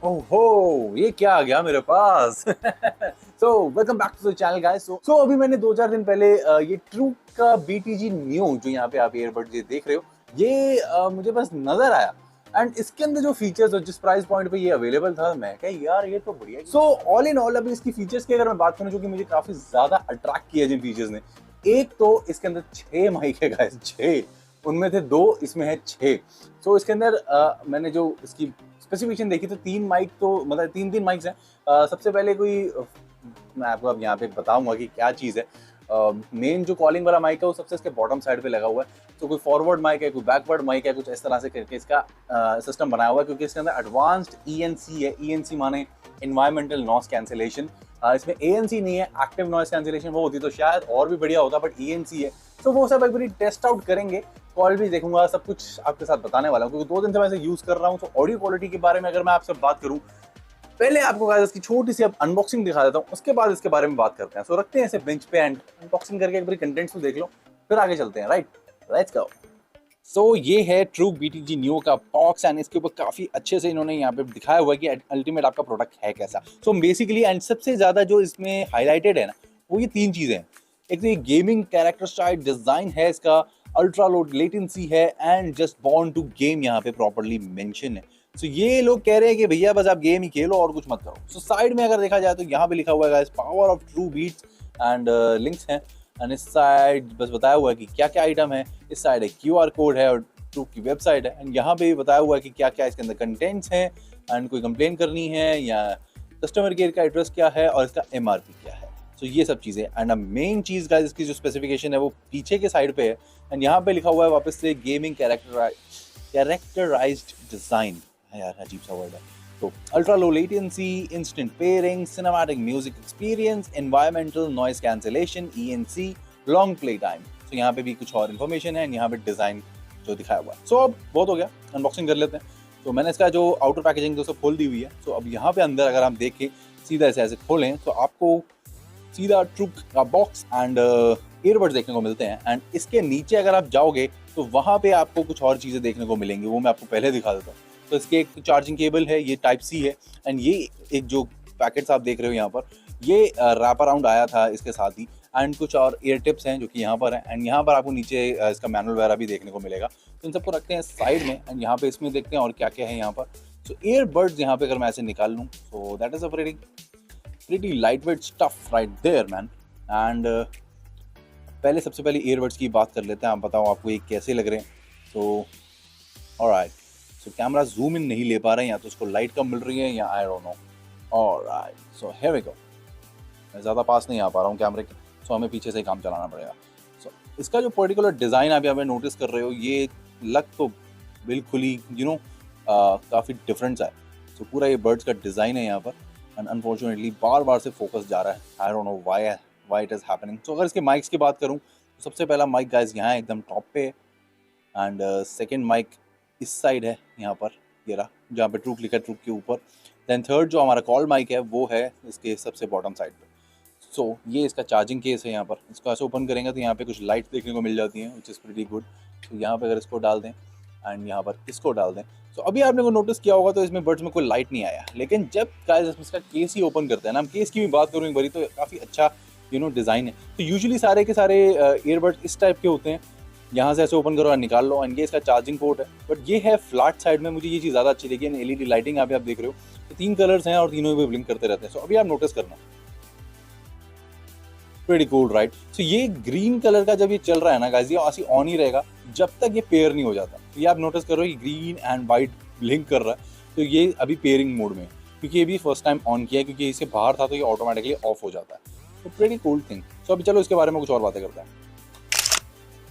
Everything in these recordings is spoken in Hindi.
ओहो, ये क्या आ गया मेरे पास। So welcome back to the channel guys. So अभी मैंने 2-4 दिन पहले ये ट्रूक का BTG न्यू, जो यहाँ पे आप ईयरबड्स ये देख रहे हो, ये मुझे बस नजर आया। एंड इसके अंदर जो फीचर्स और जिस प्राइस पॉइंट पे ये अवेलेबल था, मैं क्या यार ये तो बढ़िया है। सो ऑल इन ऑल अभी इसकी फीचर्स की अगर मैं बात करूँ, जो कि मुझे काफी ज्यादा अट्रैक्ट किया जिन फीचर्स ने, एक तो इसके अंदर 6 माइक है गाइस, 6। उनमें थे 2, इसमें है 6। सो इसके अंदर मैंने जो इसकी स्पेसिफिकेशन देखी तो 3 माइक, तो मतलब 3 माइक्स हैं। सबसे पहले मैं आपको अब यहाँ पे बताऊंगा कि क्या चीज़ है। मेन जो कॉलिंग वाला माइक है वो सबसे इसके बॉटम साइड पे लगा हुआ है। तो कोई फॉरवर्ड माइक है, कोई बैकवर्ड माइक है, कुछ इस तरह से करके इसका सिस्टम बनाया हुआ है, क्योंकि इसके अंदर एडवांस्ड ENC है। ENC माने इन्वायरमेंटल नॉइस कैंसिलेशन। इसमें ANC नहीं है, एक्टिव नॉइस कैंसिलेशन। वो होती तो शायद और भी बढ़िया होता, बट ENC है। तो वो सब एक बार टेस्ट आउट करेंगे, कॉल भी देखूंगा, सब कुछ आपके साथ बताने वाला हूँ, क्योंकि 2 दिन से मैं इसे यूज कर रहा हूँ। तो ऑडियो क्वालिटी के बारे में अगर मैं आपसे बात करूँ, पहले आपको गाइस इसकी छोटी सी अब अनबॉक्सिंग दिखा देता हूँ, उसके बाद इसके बारे में बात करते हैं। सो रखते हैं इसे बेंच पे एंड अनबॉक्सिंग करके एक बार कंटेंट्स को देख लो, फिर आगे चलते हैं। Right, let's go. सो ये है ट्रूक BTG न्यू का बॉक्स एंड इसके ऊपर काफी अच्छे से इन्होंने यहाँ पे दिखाया हुआ है कि अल्टीमेट आपका प्रोडक्ट है कैसा। सो बेसिकली एंड सबसे ज्यादा जो इसमें हाईलाइटेड है ना, वो ये 3 चीजें हैं। एक तो ये गेमिंग कैरेक्टर स्टाइल डिजाइन है इसका, अल्ट्रा लो लेटेंसी है, and just born to game यहाँ पे प्रॉपर्ली मेंशन है। सो ये लोग कह रहे हैं कि भैया बस आप गेम ही खेलो और कुछ मत करो। सो साइड में अगर देखा जाए तो यहाँ पे लिखा हुआ है power of true beats and links हैं। एंड इस साइड बस बताया हुआ है कि क्या क्या आइटम है। इस साइड एक QR कोड है और ट्रूक की वेबसाइट है। एंड यहाँ पे भी बताया हुआ है कि क्या क्या इसके अंदर कंटेंट्स हैं, एंड कोई कंप्लेन करनी है या कस्टमर केयर का एड्रेस क्या है और इसका MRP क्या है। तो ये सब चीज़ें। एंड मेन चीज़ गाइस, इसकी जो स्पेसिफिकेशन है वो पीछे के साइड पे है। एंड यहाँ पे लिखा हुआ है वापस से गेमिंग कैरेक्टराइज्ड डिजाइन है। यार अजीब सा वर्ड है। तो ultra low latency, instant pairing, cinematic music experience, environmental noise cancellation, ENC, long play time. तो यहाँ पे भी कुछ और इन्फॉर्मेशन है, यहाँ पे डिजाइन जो दिखाया हुआ है। सो अब बहुत हो गया, अनबॉक्सिंग कर लेते हैं। तो मैंने इसका जो आउटर पैकेजिंग तो सब खोल दी हुई है। सो अब यहाँ पे अंदर अगर आप देखें, सीधा ऐसे खोलें तो आपको सीधा ट्रूक का बॉक्स एंड ईयरबड्स देखने को मिलते हैं। एंड इसके नीचे अगर आप जाओगे तो वहाँ पे आपको कुछ और चीज़ें देखने को मिलेंगी, वो मैं आपको पहले दिखा देता हूँ। तो इसके एक चार्जिंग केबल है, ये Type-C है। एंड ये एक जो पैकेट्स आप देख रहे हो यहाँ पर, ये रैप अराउंड आया था इसके साथ ही। एंड कुछ और ईयर टिप्स हैं जो कि यहाँ पर हैं। एंड यहाँ पर आपको नीचे इसका मैनुअल वगैरह भी देखने को मिलेगा। तो इन सबको रखते हैं साइड में एंड यहाँ पे इसमें देखते हैं और क्या क्या है यहाँ पर। सो ईयरबड्स यहाँ पे अगर मैं ऐसे निकाल लूँ, so that is a pretty lightweight stuff right there man। And सबसे पहले ईयरबड्स की बात कर लेते हैं। आप बताओ आपको ये कैसे लग रहे हैं। So alright, so camera zoom in नहीं ले पा रहे हैं, या तो उसको लाइट कम मिल रही है या I don't know. Alright, so here we go. मैं ज़्यादा पास नहीं आ पा रहा हूँ कैमरे के, सो हमें पीछे से ही काम चलाना पड़ेगा। सो इसका जो पर्टिकुलर डिज़ाइन आप यहाँ पे नोटिस कर रहे हो, ये लग तो बिल्कुल ही काफ़ी डिफरेंट सा है। सो पूरा ये बर्ड्स का डिज़ाइन है यहाँ पर। एंड अनफॉर्चुनेटली बार बार से फोकस जा रहा है, I don't know why it is happening. So अगर इसके माइक्स की बात करूँ तो सबसे पहला माइक गाइस यहाँ एकदम टॉप पे है। एंड सेकेंड माइक इस साइड है यहाँ पर, ये रहा जहाँ पे ट्रूक लिखा है, ट्रूक के ऊपर। देन थर्ड जो हमारा कॉल माइक है वो है इसके सबसे बॉटम साइड पे। सो ये इसका चार्जिंग केस है यहाँ पर। इसको ऐसे ओपन करेंगे तो यहाँ पे कुछ लाइट्स देखने को मिल जाती हैं, विच इज़ प्रीटी गुड। तो यहाँ पे अगर इसको डाल दें एंड यहाँ पर इसको डाल दें, तो अभी आपने को नोटिस किया होगा तो इसमें बर्ड्स में कोई लाइट नहीं आया। लेकिन जब गाइस इसका केस ही ओपन करते हैं ना, हम केस की भी बात करूँ एक बारी, तो काफ़ी अच्छा डिज़ाइन है। तो यूजुअली सारे के सारे ईयरबड्स इस टाइप के होते हैं, यहाँ से ऐसे ओपन करो और निकाल लो। एंड ये इसका चार्जिंग पोर्ट है, बट ये है फ्लैट साइड में। मुझे ये चीज़ ज़्यादा अच्छी लगी। LED लाइटिंग यहाँ पे आप देख रहे हो, तो 3 कलर्स हैं और तीनों भी ब्लिंक करते रहते हैं। सो अभी आप नोटिस करना, प्रीटी कूल राइट। सो ये ग्रीन कलर का जब ये चल रहा है ना गाइस, ये ऐसे ऑन ही रहेगा जब तक ये पेयर नहीं हो जाता। तो ये आप नोटिस करो कि ग्रीन एंड वाइट ब्लिंक कर रहा है, तो ये अभी पेयरिंग मोड में है, क्योंकि ये भी फर्स्ट टाइम ऑन किया है, क्योंकि इसे बाहर था तो ये ऑटोमेटिकली ऑफ हो जाता है। तो प्रीटी कूल थिंग। सो अभी चलो इसके बारे में कुछ और बातें करते हैं।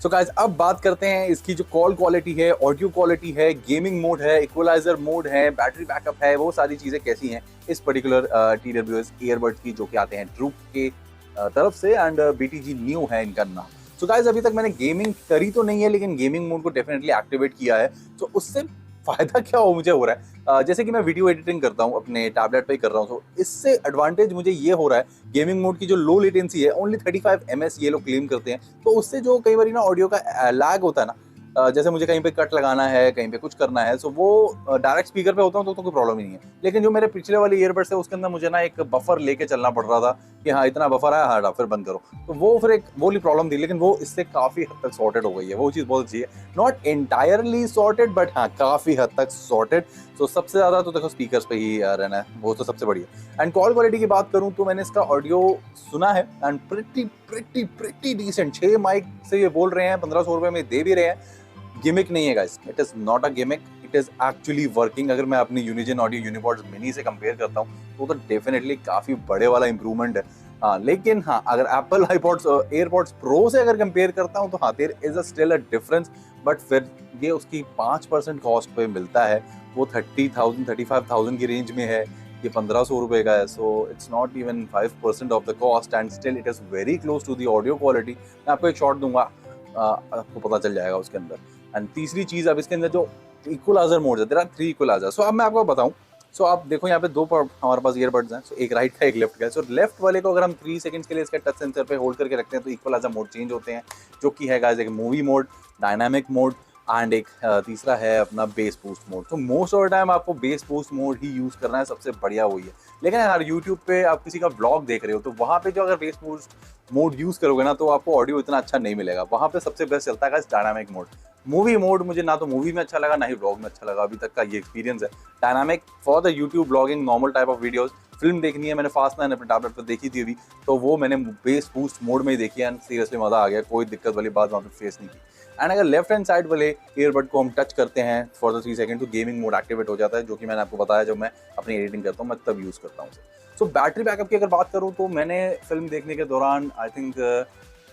सो गाइस अब बात करते हैं इसकी जो कॉल क्वालिटी है, ऑडियो क्वालिटी है, गेमिंग मोड है, इक्वलाइजर मोड है, बैटरी बैकअप है, वो सारी चीज़ें कैसी हैं इस पर्टिकुलर TWS ईयरबड्स की, जो कि आते हैं ट्रूक के तरफ से। एंड BTG न्यू है इनका नाम। सो गाइस अभी तक मैंने गेमिंग करी तो नहीं है, लेकिन गेमिंग मोड को डेफिनेटली एक्टिवेट किया है। तो उससे फ़ायदा क्या हो मुझे हो रहा है, जैसे कि मैं वीडियो एडिटिंग करता हूँ अपने टैबलेट पे ही कर रहा हूँ, तो इससे एडवांटेज मुझे ये हो रहा है, गेमिंग मोड की जो लो लेटेंसी है ओनली 35 ms ये लोग क्लेम करते हैं। तो उससे जो कई बार ना ऑडियो का लैग होता है ना, जैसे मुझे कहीं पे कट लगाना है, कहीं पे कुछ करना है, सो वो डायरेक्ट स्पीकर पे होता हूँ तो कोई प्रॉब्लम ही नहीं है। लेकिन जो मेरे पिछले वाले ईयरबड्स है उसके अंदर मुझे ना एक बफर लेके चलना पड़ रहा था कि हाँ इतना बफर है, हाँ हटा फिर बंद करो। तो वो फिर एक वो वाली प्रॉब्लम थी, लेकिन वो इससे काफ़ी हद तक सॉर्टेड हो गई है, वो चीज़ बहुत अच्छी है। नॉट एंटायरली सॉर्टेड बट हाँ काफ़ी हद तक सॉर्टेड। तो सबसे ज़्यादा तो देखो स्पीकर्स पे ही रहना है, वो तो सबसे बढ़िया। एंड कॉल क्वालिटी की बात करूँ तो मैंने इसका ऑडियो सुना है एंड प्रिटी डिसेंट। 6 माइक से ये बोल रहे हैं, 1500 रुपये में दे भी रहे हैं। गिमिक नहीं है guys, it is not a gimmick, it is actually working. अगर मैं अपनी यूनिजन ऑडियो यूनिबॉड्स मिनी से कंपेयर करता हूँ तो डेफिनेटली काफी बड़े वाला इंप्रूवमेंट है। हाँ लेकिन हाँ अगर एप्पल आईपॉड्स एयरपॉड्स प्रो से अगर कंपेयर करता हूँ तो हाँ there is a still a difference, but फिर ये उसकी 5% कॉस्ट पे मिलता है। वो 30,000 35,000 की रेंज में है, ये 1500 रुपए का है। So it's not even 5% of the cost and still it is very close to the audio quality. मैं आपको एक शॉट दूंगा, आपको पता चल जाएगा उसके अंदर। एंड तीसरी चीज, अब इसके अंदर जो इक्वलाइजर मोड है, देयर आर 3 इक्वलाइजर। सो अब मैं आपको बताऊं, सो आप देखो यहाँ पे दो हमारे पास ईयरबड्स हैं, सो एक राइट का एक लेफ्ट का है। सो लेफ्ट वाले को अगर हम 3 सेकंड्स के लिए इसके टच सेंसर पे होल्ड करके रखते हैं तो इक्वलाइजर मोड चेंज होते हैं, जो कि है गाइस एक movie mode, dynamic mode and एक तीसरा है अपना बेस बूस्ट मोड। तो मोस्ट ऑफ द टाइम आपको बेस बूस्ट मोड ही यूज करना है, सबसे बढ़िया वही है। लेकिन अगर यूट्यूब पे आप किसी का ब्लॉग देख रहे हो तो वहाँ पे जो अगर बेस बूस्ट मोड यूज करोगे ना तो आपको ऑडियो इतना अच्छा नहीं मिलेगा। वहाँ पे सबसे बेस्ट चलता है डायनामिक मोड। मूवी मोड मुझे ना तो मूवी में अच्छा लगा ना ही ब्लॉग में अच्छा लगा, अभी तक का ये एक्सपीरियंस है। Dynamic for the YouTube blogging, normal type of videos, film देखनी है, मैंने फास्ट 9 अपने टैबलेट पर देखी थी अभी, तो वो मैंने बेस बूस्ट मोड में ही देखी है। सीरियसली मजा आ गया, कोई दिक्कत वाली बात वहाँ पे फेस नहीं की। एंड अगर लेफ्ट हैंड साइड वाले ईयरबड को हम टच करते हैं फॉर द 3 सेकंड तो गेमिंग मोड एक्टिवेट हो जाता है, जो कि मैंने आपको बताया जब मैं अपनी एडिटिंग करता हूँ मैं तब यूज़ करता हूँ। सो बैटरी बैकअप की अगर बात करूँ तो मैंने फिल्म देखने के दौरान आई थिंक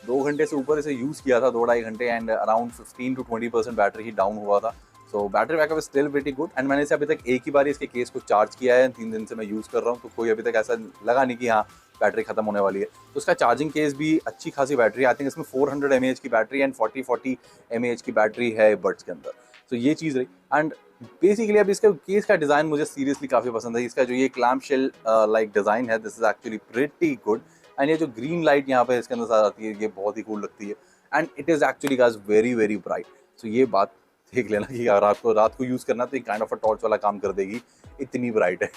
2 घंटे से ऊपर इसे यूज़ किया था, 2-2.5 घंटे, and around 15 to 20% battery he down हुआ था। सो battery backup still pretty good. And मैंने इसे अभी तक एक ही बार इसके केस को चार्ज किया है, 3 दिन से मैं यूज़ कर रहा हूँ, तो कोई अभी तक ऐसा लगा नहीं कि हाँ बैटरी खत्म होने वाली है। तो उसका चार्जिंग केस भी अच्छी खासी बैटरी, आई थिंक इसमें 400 mAh की बैटरी एंड 40 mAh की बैटरी है बड्स के अंदर। तो ये चीज़ रही। एंड बेसिकली अब इसका केस का डिज़ाइन मुझे सीरियसली काफ़ी पसंद है। इसका जो ये क्लैम्प शेल लाइक डिज़ाइन है, this is actually pretty good. And ये जो ग्रीन लाइट यहाँ पे इसके अंदर आ जाती है, ये बहुत ही कूल लगती है। And it is actually guys very very bright. So ये बात देख लेना कि अगर आपको रात को यूज़ करना तो ये काइंड ऑफ अ टॉर्च वाला काम कर देगी, इतनी ब्राइट है।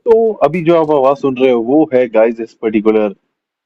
तो अभी जो आप आवाज सुन रहे हो वो है गाइस इस पर्टिकुलर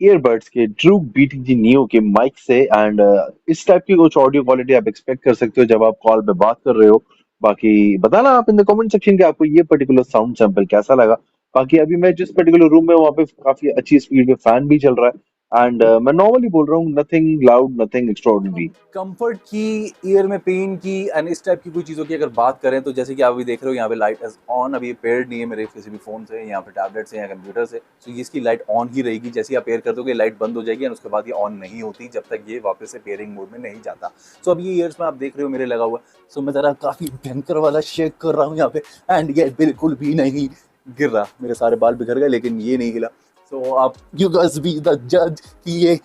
ईयरबड्स के ड्रूक बीटीजी नियो के माइक से। एंड इस टाइप की कुछ ऑडियो क्वालिटी आप एक्सपेक्ट कर सकते हो जब आप कॉल पे बात कर रहे हो। बाकी बताना आप इन द कमेंट सेक्शन के आपको ये पर्टिकुलर साउंड सैंपल कैसा लगा। बाकी अभी मैं जिस पर्टिकुलर रूम में हूँ वहाँ पे काफी अच्छी स्पीड में फैन भी चल रहा है। एंड मैं नॉर्मली बोल रहा हूँ, nothing loud nothing extraordinary. Comfort की, ईयर में पेन की एंड इस टाइप की कोई चीज़ों की अगर बात करें तो जैसे कि आप अभी देख रहे हो यहाँ पे लाइट इज ऑन, अभी पेयर्ड नहीं है मेरे किसी भी फ़ोन से, यहाँ पे टैबलेट से या कंप्यूटर से। तो इसकी लाइट ऑन ही रहेगी, जैसे ही आप पेयर कर दोगे लाइट बंद हो जाएगी एंड उसके बाद ये ऑन नहीं होती जब तक ये वापस से पेयरिंग मोड में नहीं जाता। सो अब ये ईयर्स में आप देख रहे हो मेरे लगा हुआ, सो मैं ज़रा काफ़ी भयंकर वाला शेक कर रहा हूँ यहाँ पे एंड ये बिल्कुल भी नहीं गिर रहा। मेरे सारे बाल बिखर गए लेकिन ये नहीं हिला। सो आप यू गाइस बी द जज कि ये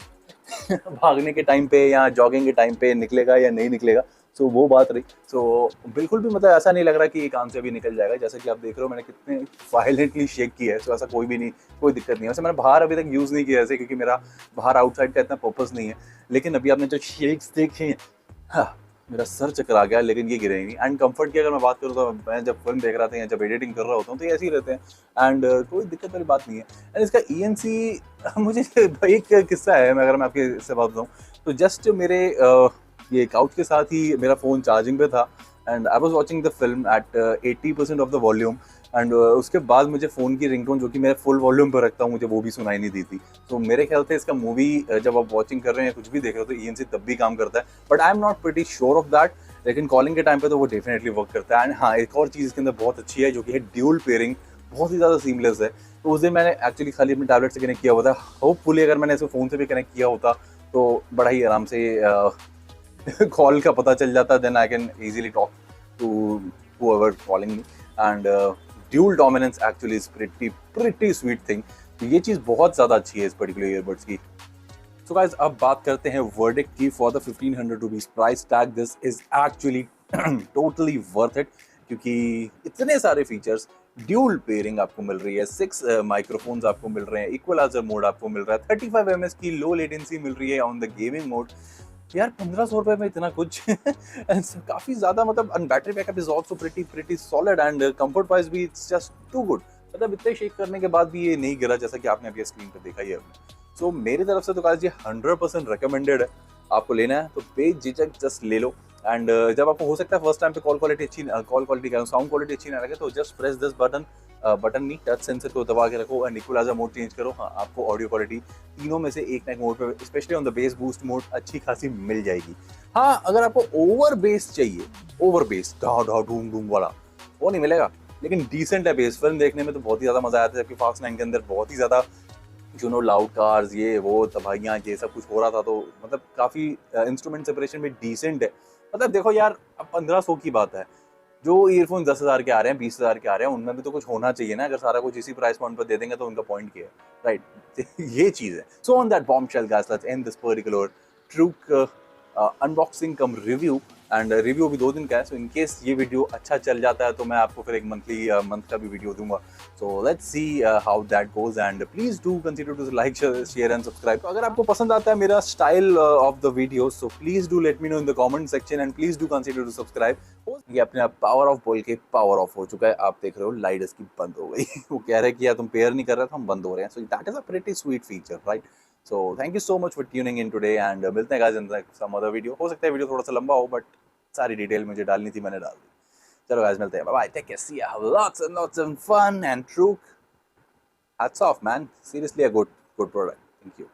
भागने के टाइम पे या जॉगिंग के टाइम पे निकलेगा या नहीं निकलेगा। सो वो बात रही। सो बिल्कुल भी मतलब ऐसा नहीं लग रहा कि ये काम से भी निकल जाएगा, जैसे कि आप देख रहे हो मैंने कितने वायलेंटली शेक किया है। सो ऐसा कोई भी नहीं, कोई दिक्कत नहीं है। वैसे मैंने बाहर अभी तक यूज़ नहीं किया ऐसे, क्योंकि मेरा बाहर आउटसाइड का इतना पर्पस नहीं है। लेकिन अभी आपने जो शेक्स देखे हैं, हाँ मेरा सर चकरा गया, लेकिन ये गिरे नहीं। एंड कंफर्ट की अगर मैं बात करूँ तो मैं जब फिल्म देख रहा था या जब एडिटिंग कर रहा होता हूँ तो ये ऐसे ही रहते हैं एंड कोई दिक्कत वाली बात नहीं है। एंड इसका ENC मुझे एक किस्सा है, मैं अगर मैं आपके इससे बात बताऊँ तो जस्ट मेरे ये काउच के साथ ही मेरा फ़ोन चार्जिंग पे था and I was watching the film at 80% of the volume. And उसके बाद मुझे फ़ोन की रिंगटोन जो कि मैं फुल वॉल्यूम पर रखता हूँ, मुझे वो भी सुनाई नहीं दी थी। तो मेरे ख्याल से इसका मूवी जब आप वॉचिंग कर रहे हैं या कुछ भी देख रहे हो तो ENC तब भी काम करता है, but I am not pretty sure of that. लेकिन कॉलिंग के टाइम पे तो वो डेफिनेटली वर्क करता है। एंड हाँ एक और चीज़ इसके अंदर बहुत अच्छी है जो कि है ड्यूल पेयरिंग, बहुत ही ज़्यादा सीमलेस है। तो उस दिन मैंने एक्चुअली खाली अपने टैबलेट से कनेक्ट किया हुआ था, होपफुली अगर मैंने इसे फ़ोन से भी कनेक्ट किया होता तो बड़ा ही आराम से कॉल का पता चल जाता, then I can easily talk to whoever calling me and dual dominance actually is pretty sweet thing। तो ये चीज़ बहुत ज़्यादा अच्छी है इस पर्टिकुलर ईयरबड्स की। सो गाइस अब बात करते हैं वर्डिक्ट की। For the 1500 rupees price tag this is actually totally worth it, क्योंकि इतने सारे फीचर्स, ड्यूल पेयरिंग आपको मिल रही है, 6 माइक्रोफोन्स आपको मिल रहे हैं, इक्वलाइजर मोड आपको मिल रहा है, 35 ms की लो लेटेंसी मिल रही है ऑन द गेमिंग मोड, यार 1500 रुपए में इतना कुछ काफी ज्यादा, मतलब, and battery backup is also pretty solid and comfort wise भी इट्स जस्ट टू गुड। मतलब इतने शेक करने के बाद भी ये नहीं गिरा, जैसा कि आपने अभी स्क्रीन पर देखा ही है। सो मेरी तरफ से तो गाइस ये 100% रिकमेंडेड है। आपको लेना है तो बेझिझक जस्ट ले लो। एंड जब आपको हो सकता है फर्स्ट टाइम पे कॉल क्वालिटी साउंड क्वालिटी अच्छी ना लगे, तो जस्ट प्रेस दिस बटन नहीं, टच सेंसर को दबा के रखो एंड इक्वलाइजर मोड चेंज करो। हाँ, आपको ऑडियो क्वालिटी तीनों में से एक ना एक मोड पे, specially on the base boost mode, अच्छी खासी मिल जाएगी। हाँ, अगर आपको ओवर बेस चाहिए, ओवर बेस ढा ढा ढूम ढूम वाला, वो नहीं मिलेगा। लेकिन डिसेंट है बेस, फिल्म देखने में तो बहुत ही ज्यादा मजा आया था, जबकि फास्ट 9 के अंदर बहुत ही ज्यादा लाउड कार्स, ये वो तबाहियाँ, ये सब कुछ हो रहा था। तो मतलब काफी इंस्ट्रूमेंट सेपरेशन में डिसेंट है। मतलब देखो यार, अब 1500 की बात है, जो ईयरफोन 10,000 के आ रहे हैं, 20,000 के आ रहे हैं, उनमें भी तो कुछ होना चाहिए ना। अगर सारा कुछ इसी प्राइस पॉइंट पर दे देंगे तो उनका पॉइंट क्या है, राइट? ये चीज है। So on that bombshell guys, let's end this particular ट्रूक unboxing come review. And review भी 2 दिन का है, सो इन केस ये वीडियो अच्छा चल जाता है तो मैं आपको फिर एक मंथ का भी वीडियो दूंगा। So let's see how that goes, and please do consider to like, share and subscribe. तो अगर आपको पसंद आता है मेरा style of the video, so please do let me know in the comment section, and please do consider to subscribe. ये अपने आप पावर ऑफ बोल के पावर ऑफ हो चुका है, आप देख रहे हो लाइट इसकी बंद हो गई। वो कह रहे हैं कि यार तुम पेयर नहीं कर रहे, तो हम बंद हो रहे हैं। So that is a pretty sweet feature, right? So thank you so much for tuning in today, and मिलते हैं guys in some other video. हो सकता है वीडियो थोड़ा सा लंबा हो, बट सारी डिटेल मुझे डालनी थी, मैंने डाल दी। चलो गाइस, मिलते हैं, bye bye, take care, see you, have lots and fun, and Truk, hats off man, seriously a good product, thank you।